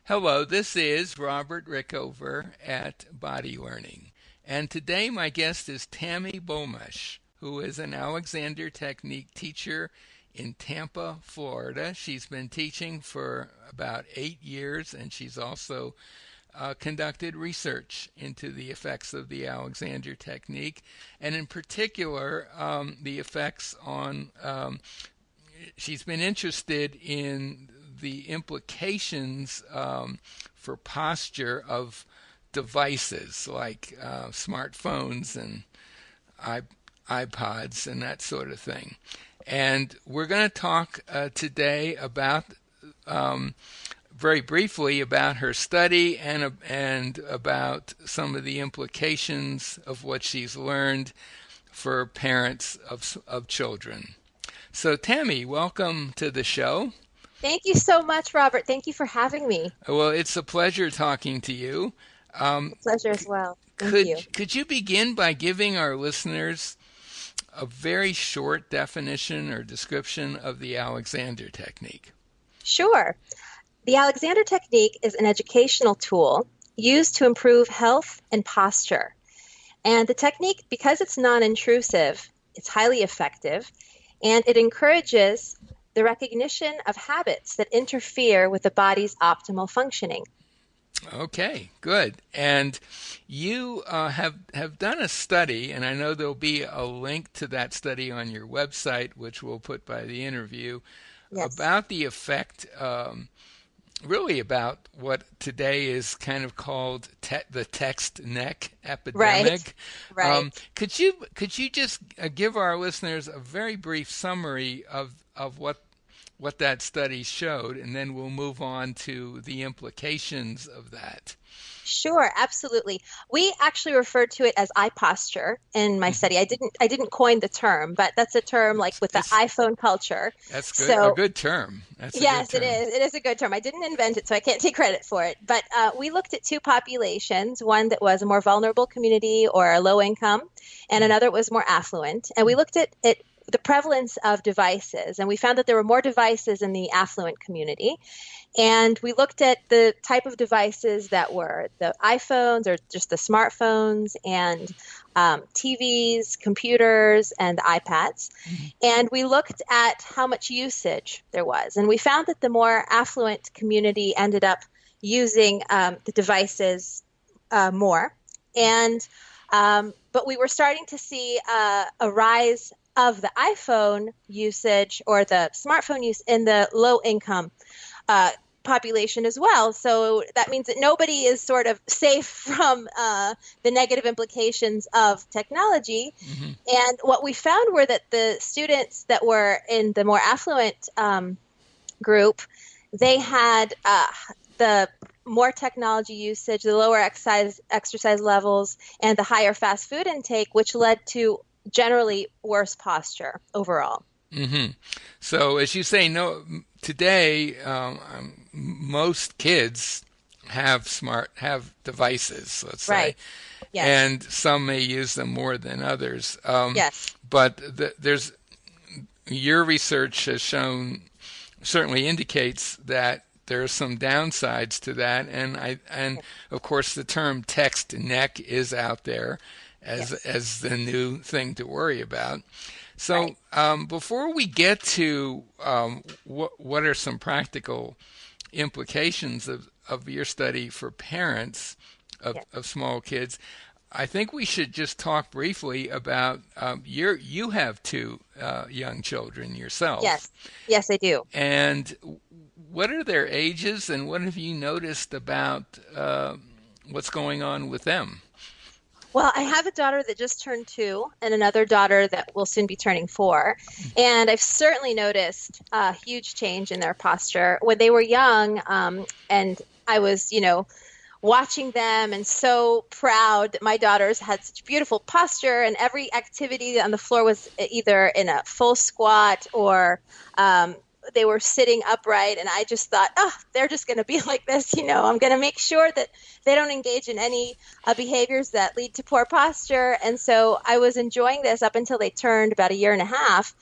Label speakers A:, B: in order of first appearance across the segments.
A: Hello, this is Robert Rickover at Body Learning. And today my guest is Tammy Bomesh, who is an Alexander Technique teacher in Tampa, Florida. She's been teaching for about 8 years, and she's also conducted research into the effects of the Alexander Technique, and in particular, the effects on she's been interested in the implications for posture of devices like smartphones and iPods and that sort of thing. And we're going to talk today about very briefly about her study and about some of the implications of what she's learned for parents of children. So, Tammy, welcome to the show.
B: Thank you so much, Robert. Thank you for having me.
A: Well, it's a pleasure talking to you.
B: A pleasure as
A: C-
B: well. Thank you.
A: could you begin by giving our listeners a very short definition or description of the Alexander technique?
B: Sure. The Alexander Technique is an educational tool used to improve health and posture. And the technique, because it's non-intrusive, it's highly effective, and it encourages the recognition of habits that interfere with the body's optimal functioning.
A: Okay, good. And you have done a study, and I know there'll be a link to that study on your website, which we'll put by the interview,
B: Yes.
A: about the effect, really about what today is kind of called the text neck
B: Right.
A: epidemic.
B: Right.
A: Could you just give our listeners a very brief summary of what that study showed, and then we'll move on to the implications of that.
B: Sure, absolutely. We actually referred to it as iPosture in my
A: Mhm.
B: study. I didn't coin the term, but that's a term like with the
A: It's
B: iPhone culture.
A: that's good, a
B: So
A: good term. That's a good
B: yes, it
A: term.
B: is. It is a good term. I didn't invent it, so I can't take credit for it. But we looked at two populations, one that was a more vulnerable community or a low income, and another was more affluent. And we looked at the prevalence of devices, and we found that there were more devices in the affluent community. And we looked at the type of devices that were the iPhones or just the smartphones and TVs, computers, and iPads.
A: Mhm.
B: And we looked at how much usage there was. And we found that the more affluent community ended up using the devices more. And but we were starting to see a rise of the iPhone usage or the smartphone use in the low income uh, population as well. So that means that nobody is sort of safe from the negative implications of technology.
A: Mhm.
B: And what we found were that the students that were in the more affluent group, they had the more technology usage, the lower exercise levels, and the higher fast food intake, which led to generally worse posture overall.
A: hmm So, as you say, no, today most kids have devices, let's say,
B: Right. Yes.
A: and some may use them more than others.
B: Yes.
A: But there's your research has shown certainly indicates that there are some downsides to that, and
B: Yes.
A: of course the term text neck is out there
B: Yes.
A: as the new thing to worry about. So
B: Right.
A: before we get to what are some practical implications of your study for parents
B: Yes.
A: of small kids, I think we should just talk briefly about you have two young children yourself,
B: Yes. Yes, I do.
A: and what are their ages, and what have you noticed about what's going on with them?
B: Well, I have a daughter that just turned 2 and another daughter that will soon be turning 4. And I've certainly noticed a huge change in their posture. When they were young, and I was, watching them and so proud that my daughters had such beautiful posture, and every activity on the floor was either in a full squat or they were sitting upright. And I just thought, oh, they're just going to be like this. I'm going to make sure that they don't engage in any behaviors that lead to poor posture. And so I was enjoying this up until they turned about a year and a half.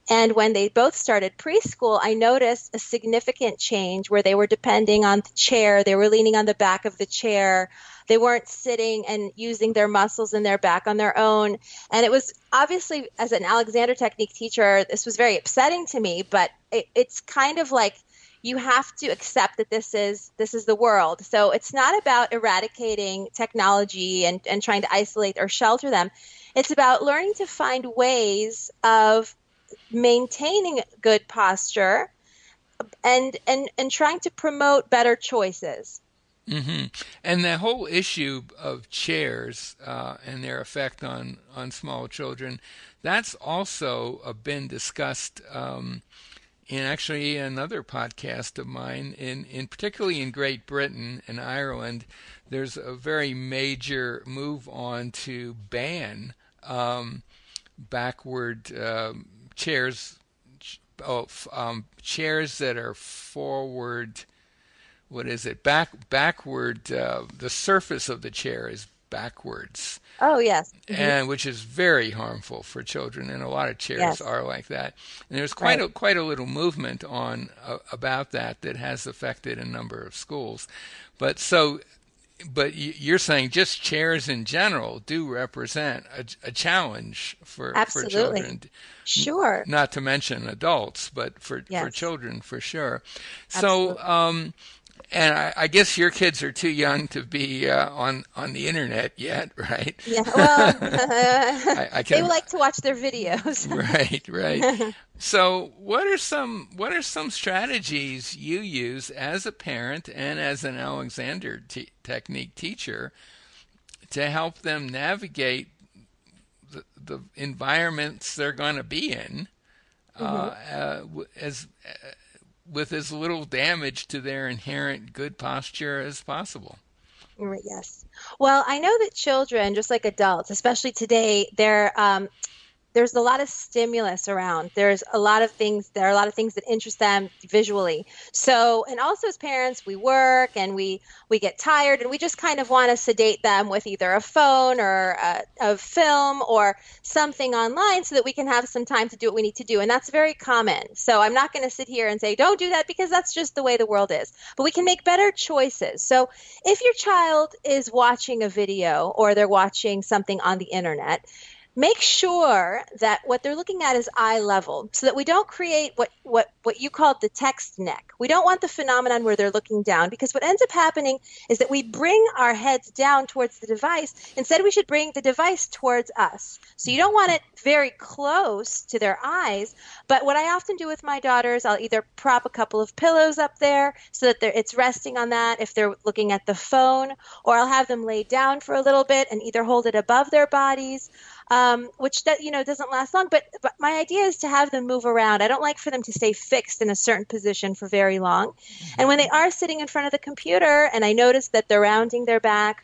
B: And when they both started preschool, I noticed a significant change where they were depending on the chair, they were leaning on the back of the chair. They weren't sitting and using their muscles in their back on their own. And it was obviously, as an Alexander Technique teacher, this was very upsetting to me, but it's kind of like you have to accept that this is the world. So it's not about eradicating technology and trying to isolate or shelter them. It's about learning to find ways of maintaining good posture and trying to promote better choices.
A: Hmm. And the whole issue of chairs and their effect on small children, that's also been discussed in actually another podcast of mine, in particularly in Great Britain and Ireland. There's a very major move on to ban backward chairs, chairs that are forward. What is it? Backward. The surface of the chair is backwards,
B: Oh, yes.
A: and which is very harmful for children. And a lot of chairs
B: Yes.
A: are like that. And there's
B: Right.
A: quite a little movement on about that has affected a number of schools. But so but you're saying just chairs in general do represent a challenge for
B: Absolutely.
A: children,
B: Sure.
A: not to mention adults, but for
B: Yes.
A: children for sure. So,
B: Absolutely.
A: and I guess your kids are too young to be on the internet yet, right?
B: Yeah. Well,
A: I
B: they
A: can,
B: like to watch their videos.
A: right, right. So, what are some strategies you use as a parent and as an Alexander Technique teacher to help them navigate the environments they're going to be in
B: Hmm.
A: as with as little damage to their inherent good posture as possible?
B: Yes. Well, I know that children, just like adults, especially today, there's a lot of stimulus around. There are a lot of things that interest them visually. So, and also as parents, we work and we get tired and we just kind of want to sedate them with either a phone or a film or something online so that we can have some time to do what we need to do. And that's very common. So I'm not going to sit here and say, don't do that because that's just the way the world is. But we can make better choices. So if your child is watching a video or they're watching something on the internet, make sure that what they're looking at is eye level so that we don't create what you called the text neck. We don't want the phenomenon where they're looking down because what ends up happening is that we bring our heads down towards the device. Instead, we should bring the device towards us. So you don't want it very close to their eyes. But what I often do with my daughters, I'll either prop a couple of pillows up there so that it's resting on that if they're looking at the phone, or I'll have them lay down for a little bit and either hold it above their bodies, which doesn't last long. But my idea is to have them move around. I don't like for them to stay fixed in a certain position for very long. And when they are sitting in front of the computer and I notice that they're rounding their back,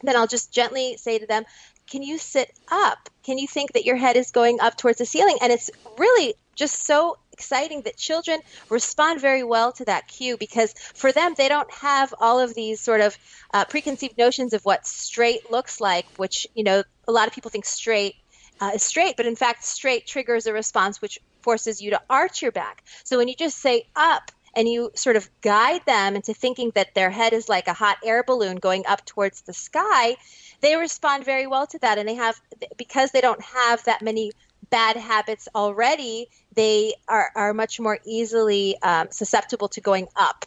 B: then I'll just gently say to them, can you sit up? Can you think that your head is going up towards the ceiling? And it's really just so exciting that children respond very well to that cue because for them, they don't have all of these sort of preconceived notions of what straight looks like, which, a lot of people think straight is straight, but in fact, straight triggers a response which forces you to arch your back. So when you just say up, and you sort of guide them into thinking that their head is like a hot air balloon going up towards the sky, they respond very well to that. And because they don't have that many bad habits already, they are much more easily susceptible to going up,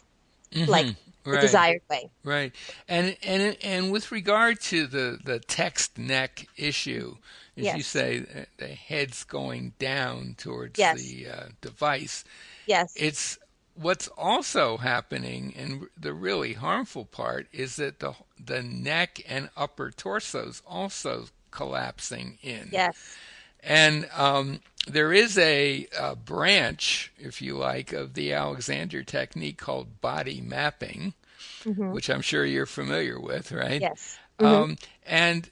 B: like
A: Hmm.
B: the
A: Right.
B: desired way.
A: Right. And with regard to the text neck issue, as you
B: Yes.
A: say, the head's going down towards
B: Yes.
A: the device,
B: Yes.
A: it's what's also happening, and the really harmful part is that the neck and upper torso's also collapsing in.
B: Yes.
A: And there is a branch, if you like, of the Alexander technique called body mapping,
B: Hmm.
A: which I'm sure you're familiar with, right?
B: Yes. Hmm.
A: And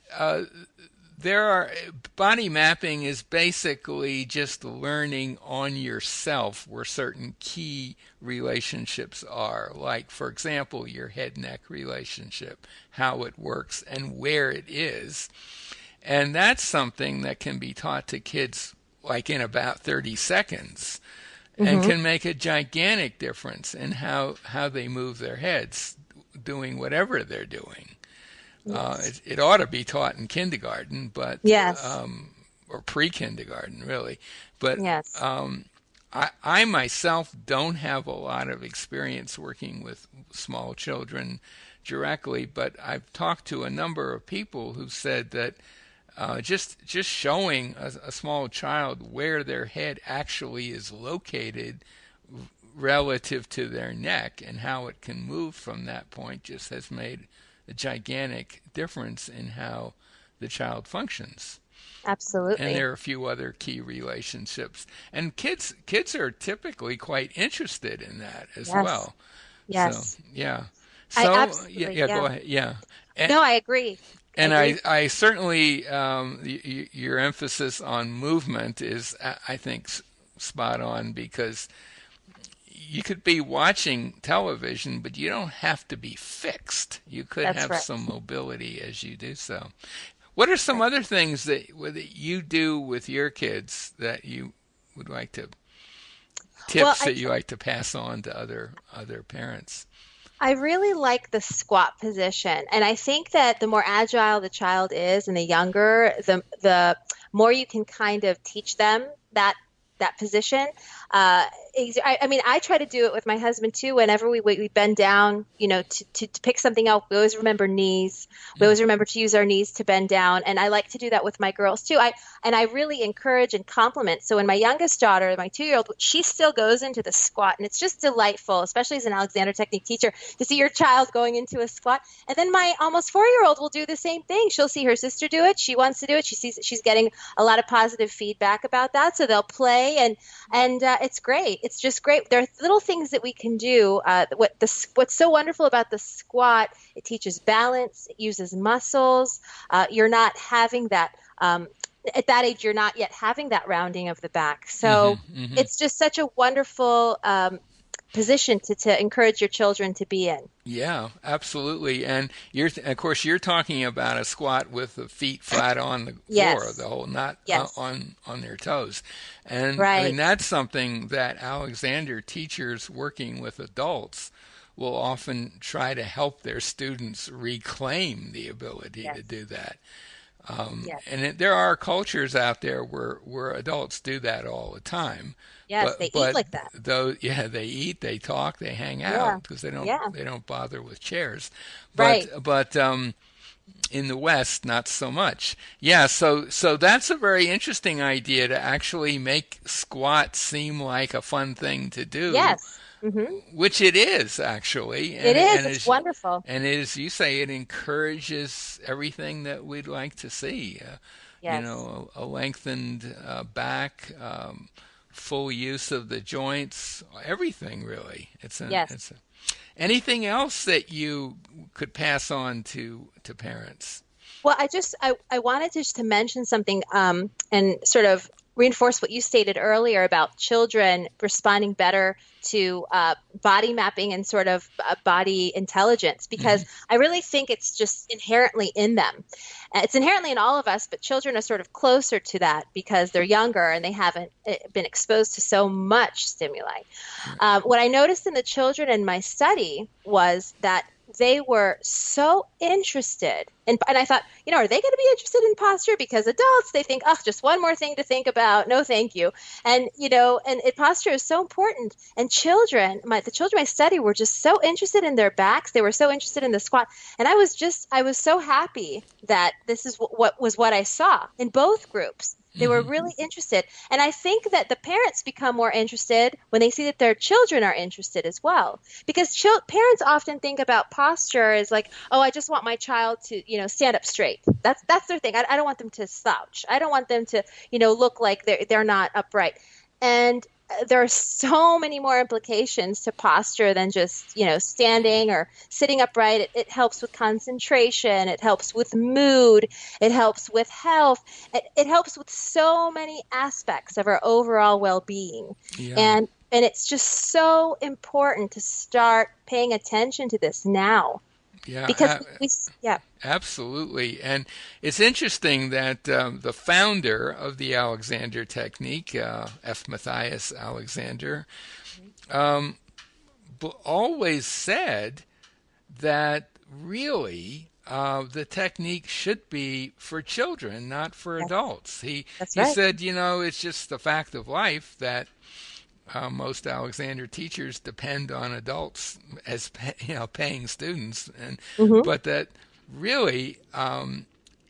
A: there are body mapping is basically just learning on yourself where certain key relationships are, like for example your head neck relationship, how it works and where it is. And that's something that can be taught to kids like in about 30 seconds, and
B: Hmm.
A: can make a gigantic difference in how they move their heads doing whatever they're doing.
B: Yes.
A: It ought to be taught in kindergarten, but
B: Yes.
A: or pre-kindergarten, really. But
B: Yes.
A: I myself don't have a lot of experience working with small children directly, but I've talked to a number of people who said that just showing a small child where their head actually is located relative to their neck and how it can move from that point just has made a gigantic difference in how the child functions. And
B: Absolutely.
A: there are a few other key relationships. And kids are typically quite interested in that as
B: Yes.
A: well. So
B: Yes.
A: yeah.
B: I
A: So yeah,
B: absolutely,
A: yeah. Go
B: yeah.
A: ahead. Yeah. And,
B: No, I agree. I
A: and
B: agree.
A: I certainly your emphasis on movement is I think spot on because you could be watching television, but you don't have to be fixed. You could
B: That's
A: have
B: right.
A: some mobility as you do so. What are some
B: Right.
A: other things that you do with your kids that you would like to
B: Well,
A: tips that you like to pass on to other parents?
B: I really like the squat position. And I think that the more agile the child is and the younger, the more you can kind of teach them that position. I mean, I try to do it with my husband too. Whenever we bend down, to pick something up, we always remember knees. We
A: Mm,
B: always remember to use our knees to bend down. And I like to do that with my girls too. I really encourage and compliment. So when my youngest daughter, my 2-year-old, she still goes into the squat, and it's just delightful, especially as an Alexander Technique teacher, to see your child going into a squat. And then my almost 4-year-old will do the same thing. She'll see her sister do it. She wants to do it. She sees that she's getting a lot of positive feedback about that. So they'll play, and it's great. It's just great. There are little things that we can do. What's so wonderful about the squat? It teaches balance. It uses muscles. You're not having that. At that age, you're not yet having that rounding of the back.
A: hmm
B: So
A: hmm
B: it's just such a wonderful position to encourage your children to be in.
A: Yeah, absolutely. And of course, you're talking about a squat with the feet flat on the floor, the
B: Yes.
A: whole not
B: Yes.
A: on their toes. And I mean
B: Right.
A: that's something that Alexander teachers working with adults will often try to help their students reclaim the ability to
B: Yes.
A: do that.
B: Yes.
A: There are cultures out there where adults do that all the time,
B: Yes. They eat
A: but
B: like that.
A: though yeah they eat, they talk, they hang
B: Yeah.
A: out because
B: Yeah.
A: they don't bother with chairs,
B: Right.
A: but in the West not so much. Yeah, so that's a very interesting idea to actually make squat seem like a fun thing to do,
B: Yes. Hmm.
A: which it is actually,
B: It is. It's wonderful.
A: and as you say, it encourages everything that we'd like to see.
B: Yes.
A: A lengthened back, full use of the joints, everything really.
B: Yes.
A: It's anything else that you could pass on to parents?
B: Well, I wanted just to mention something and sort of reinforce what you stated earlier about children responding better to body mapping and sort of body intelligence, because
A: Hmm
B: I really think it's just inherently in them. It's inherently in all of us, but children are sort of closer to that because they're younger and they haven't been exposed to so much stimuli. What I noticed in the children in my study was that they were so interested and I thought, are they going to be interested in posture? Because adults, they think, oh, just one more thing to think about. No, thank you. And, posture is so important. And the children I study were just so interested in their backs. They were so interested in the squat. And I was so happy that this is what I saw in both groups. They were
A: hmm
B: really interested. And I think that the parents become more interested when they see that their children are interested as well. Because parents often think about posture as like, oh, I just want my child to, stand up straight. That's their thing. I don't want them to slouch. I don't want them to, look like they're not upright. And there are so many more implications to posture than just, standing or sitting upright. It helps with concentration. It helps with mood. It helps with health. It helps with so many aspects of our overall well-being.
A: Yeah.
B: And it's just so important to start paying attention to this now. because
A: Yeah,
B: yeah,
A: absolutely. And it's interesting that the founder of the Alexander technique, F. Matthias Alexander, um, always said that really the technique should be for children, not for
B: yes,
A: adults.
B: that's
A: He
B: right.
A: said, it's just the fact of life that most Alexander teachers depend on adults as paying students, and
B: Hmm.
A: but that really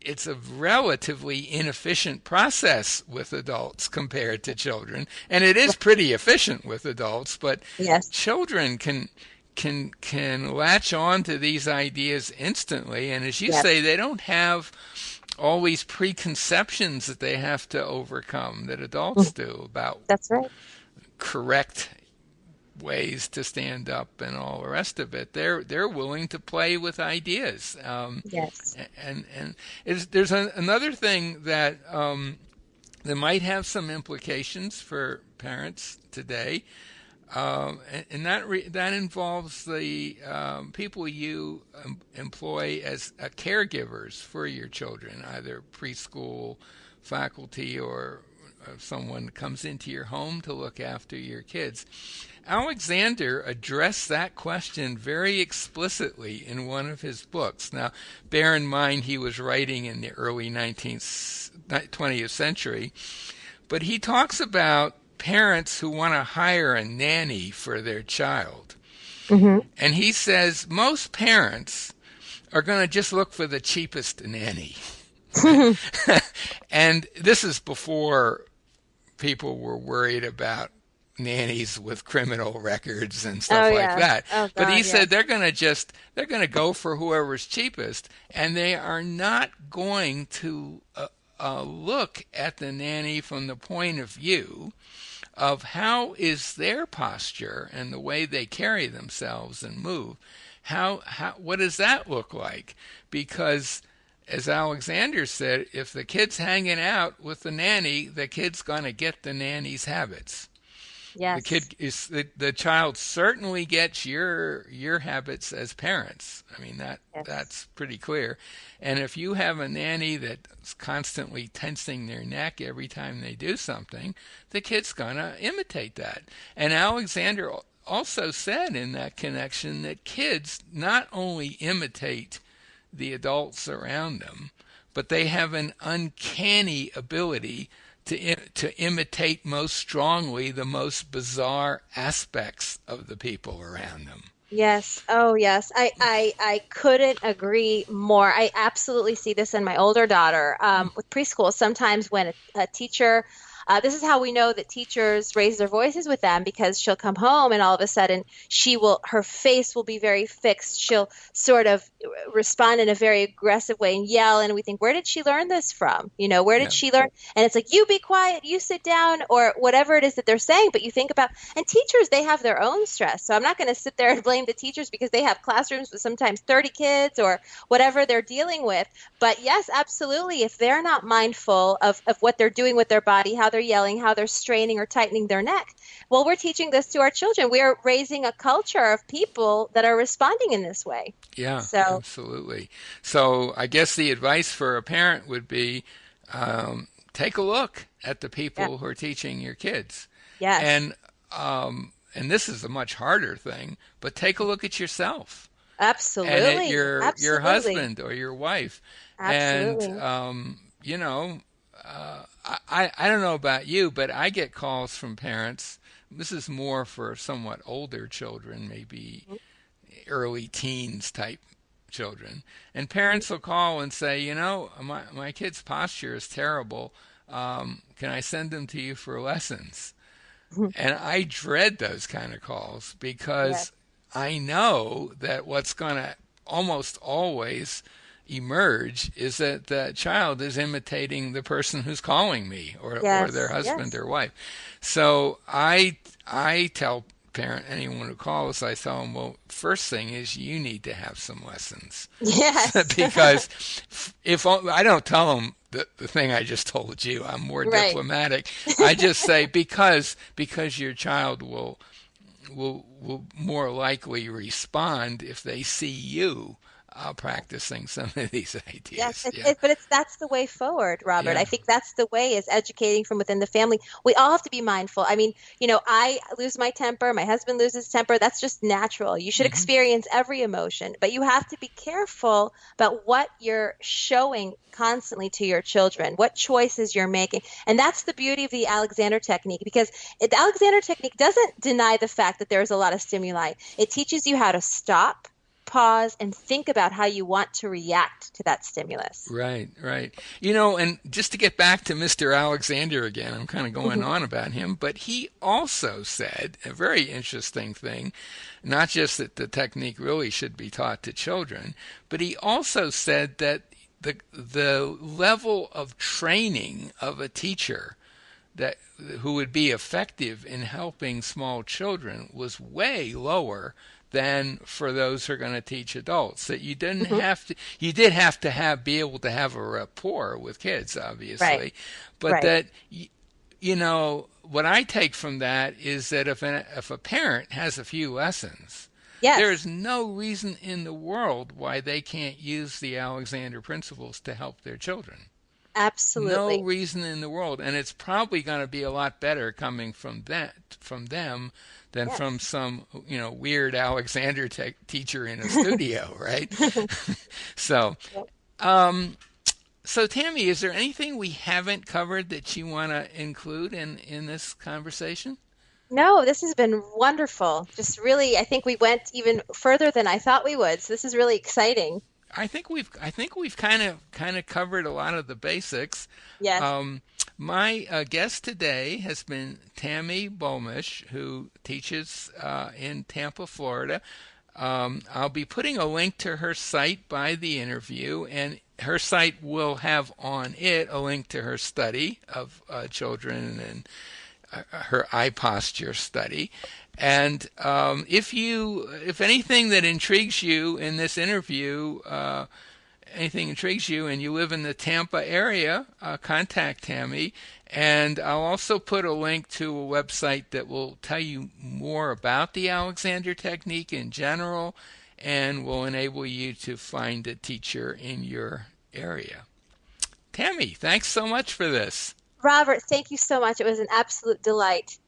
A: it's a relatively inefficient process with adults compared to children, and it is pretty efficient with adults, but
B: Yes.
A: children can latch on to these ideas instantly, and as you say,
B: Yes.
A: they don't have all these preconceptions that they have to overcome that adults
B: Mhm.
A: do about
B: That's right.
A: correct ways to stand up and all the rest of it. They're willing to play with ideas,
B: Yes.
A: and there's another thing that that might have some implications for parents today, and that involves the people you employ as caregivers for your children, either preschool faculty or someone comes into your home to look after your kids. Alexander addressed that question very explicitly in one of his books. Now, bear in mind he was writing in the early 20th century, but he talks about parents who want to hire a nanny for their child.
B: Hmm.
A: And he says most parents are going to just look for the cheapest nanny. And this is before people were worried about nannies with criminal records and
B: Oh
A: stuff like
B: yeah.
A: that.
B: Oh
A: But he
B: God,
A: said
B: yes.
A: they're going to go for whoever's cheapest, and they are not going to look at the nanny from the point of view of how is their posture and the way they carry themselves and move. How what does that look like? Because as Alexander said, if the kid's hanging out with the nanny, the kid's going to get the nanny's habits. The
B: Yes.
A: kid is the child certainly gets your habits as parents. I mean
B: Yes.
A: that's pretty clear. And if you have a nanny that's constantly tensing their neck every time they do something, the kid's gonna imitate that. And Alexander also said in that connection that kids not only imitate the adults around them, but they have an uncanny ability to imitate most strongly the most bizarre aspects of the people around them.
B: Yes. Oh, yes. I couldn't agree more. I absolutely see this in my older daughter with preschool. Sometimes when a teacher, this is how we know that teachers raise their voices with them because she'll come home and all of a sudden her face will be very fixed. She'll sort of respond in a very aggressive way and yell. And we think, where did she learn this from? Where did
A: Yeah,
B: she learn? And it's like, you be quiet, you sit down, or whatever it is that they're saying. But you think about, and teachers, they have their own stress. So I'm not going to sit there and blame the teachers because they have classrooms with sometimes 30 kids or whatever they're dealing with. But yes, absolutely. If they're not mindful of what they're doing with their body, how they're yelling, how they're straining or tightening their neck, well, we're teaching this to our children. We are raising a culture of people that are responding in this way.
A: yeah,
B: So,
A: absolutely. So I guess the advice for a parent would be take a look at the
B: yeah,
A: people who are teaching your kids,
B: yes,
A: and and this is a much harder thing, but take a look at yourself and at
B: absolutely,
A: your
B: absolutely,
A: husband or your wife, and
B: absolutely.
A: I don't know about you, but I get calls from parents. This is more for somewhat older children, maybe early teens type children. And
B: Mhm.
A: parents will call and say, my kid's posture is terrible. Can I send them to you for lessons? And I dread those kind of calls because
B: Yes,
A: I know that what's going to almost always emerge is that the child is imitating the person who's calling me or their
B: yes,
A: husband
B: yes,
A: or wife. So I tell parent anyone who calls, I tell them, well, first thing is you need to have some lessons.
B: yes.
A: Because if I don't tell them the thing I just told you, I'm more
B: Right.
A: diplomatic. I just say because your child will more likely respond if they see you practicing some of these
B: Yes,
A: ideas. Yeah.
B: but that's the way forward, Robert.
A: Yeah.
B: I think that's the way is educating from within the family. We all have to be mindful. I mean, I lose my temper, my husband loses temper. That's just natural. You should
A: Hmm.
B: experience every emotion, but you have to be careful about what you're showing constantly to your children, what choices you're making. And that's the beauty of the Alexander technique because the Alexander technique doesn't deny the fact that there's a lot of stimuli. It teaches you how to stop, pause, and think about how you want to react to that stimulus.
A: Right, right. And just to get back to Mr. Alexander again, I'm kind of going
B: Mhm.
A: on about him, but he also said a very interesting thing, not just that the technique really should be taught to children, but he also said that the level of training of a teacher that who would be effective in helping small children was way lower than for those who are going to teach adults. That
B: Mhm.
A: you did have to be able to have a rapport with kids,
B: Right,
A: obviously, but
B: right.
A: that what I take from that is that if a parent has a few lessons, there is
B: Yes,
A: no reason in the world why they can't use the Alexander principles to help their children. No
B: absolutely.
A: reason in the world, and it's probably going to be a lot better coming from them than from
B: Yes.
A: some weird Alexander teacher in a studio, right? So, um, so Tammy, is there anything we haven't covered that you want to include in this conversation?
B: No, this has been wonderful. Just really, I think we went even further than I thought we would. So this is really exciting.
A: I think we've kind of covered a lot of the basics.
B: Yes.
A: Um, my guest today has been Tammy Bomish, who teaches in Tampa, Florida. I'll be putting a link to her site by the interview, and her site will have on it a link to her study of children and her iPosture study. And if anything that intrigues you in this interview, anything intrigues you, and you live in the Tampa area, contact Tammy. And I'll also put a link to a website that will tell you more about the Alexander technique in general, and will enable you to find a teacher in your area. Tammy, thanks so much for this.
B: Robert, thank you so much. It was an absolute delight.